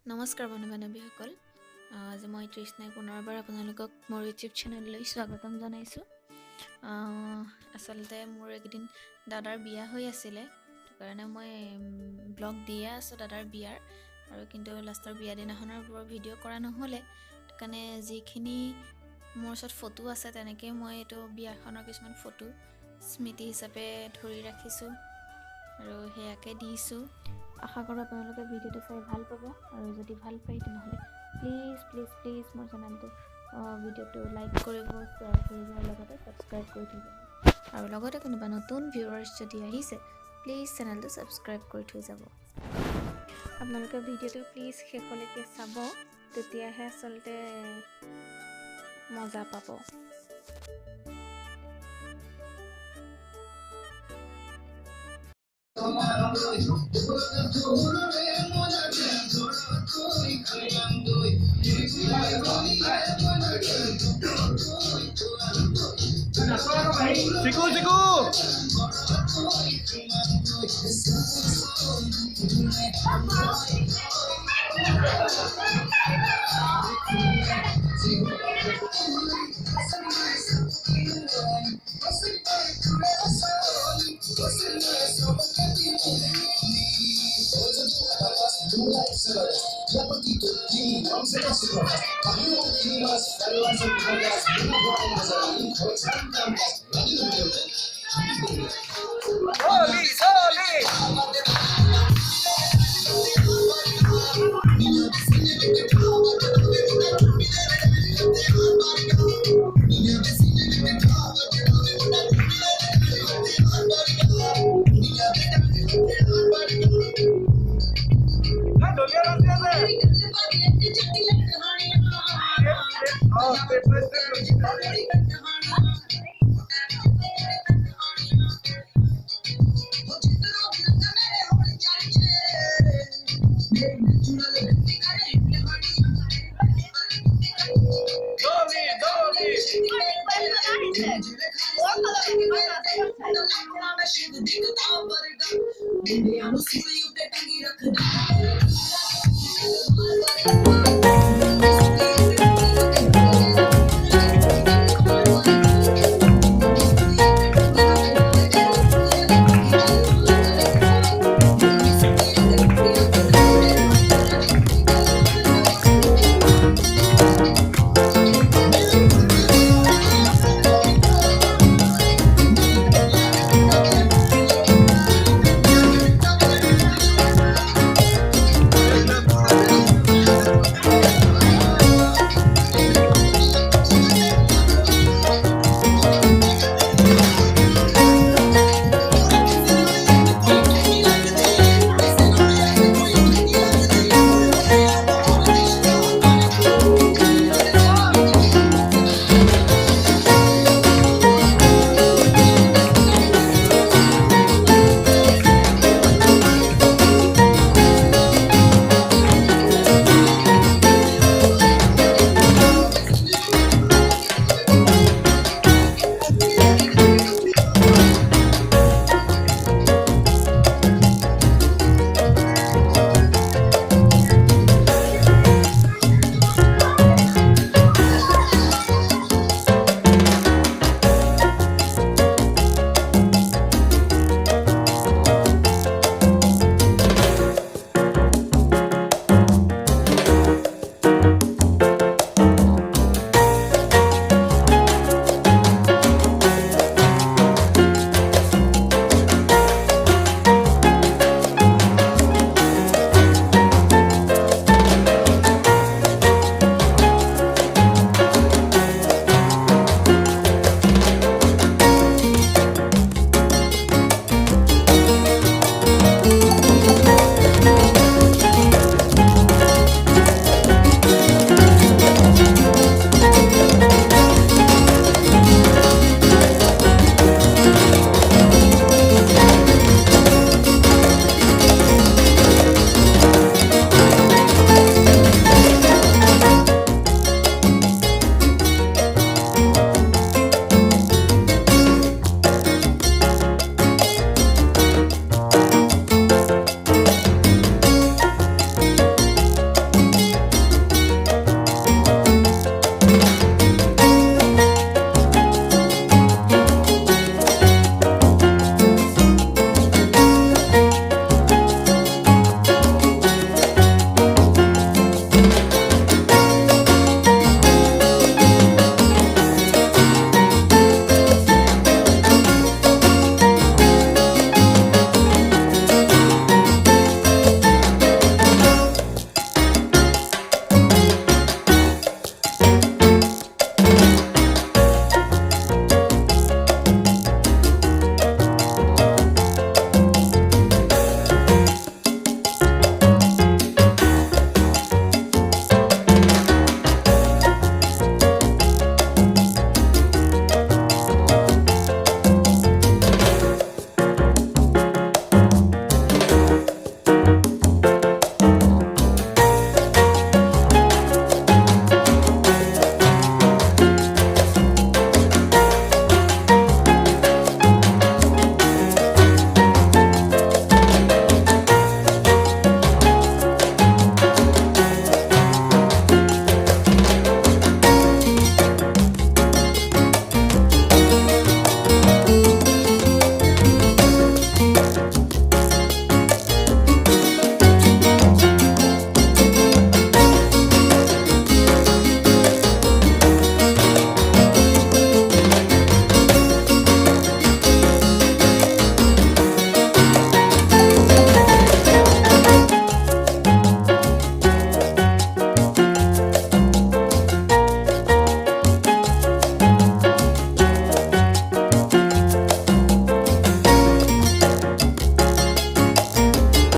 নমস্কাৰ বন্ধু বান্ধৱীসকল আজি মই তৃষ্ণাই পুনৰবাৰ আপোনালোকক মোৰ ইউটিউব চেনেললৈ স্বাগতম জনাইছোঁ। আচলতে মোৰ একদিন দাদাৰ বিয়া হৈ আছিলে, কাৰণে মই ব্লগ দিয়ে আছোঁ দাদাৰ বিয়াৰ, আৰু কিন্তু লাষ্টৰ বিয়া দিনাখনৰ বৰ ভিডিঅ' কৰা নহ'লে, কাৰণে যিখিনি মোৰ ওচৰত ফটো আছে তেনেকৈ মই এইটো বিয়াখনৰ কিছুমান ফটো স্মৃতি হিচাপে ধৰি ৰাখিছোঁ আৰু সেয়াকে দিছোঁ। আশা কৰোঁ আপোনালোকে ভিডিঅ'টো চাই ভাল পাব, আৰু যদি ভাল পায় তেনেহ'লে প্লিজ মোৰ চেনেলটো ভিডিঅ'টো লাইক কৰিব, শ্বেয়াৰ কৰিব, লগতে ছাবস্ক্ৰাইব কৰি থৈ যাব। আৰু লগতে কোনোবা নতুন ভিউৱাৰ্ছ যদি আহিছে প্লিজ চেনেলটো ছাবস্ক্ৰাইব কৰি থৈ যাব। আপোনালোকে ভিডিঅ'টো প্লিজ শেষলৈকে চাব, তেতিয়াহে আচলতে মজা পাব। Siku.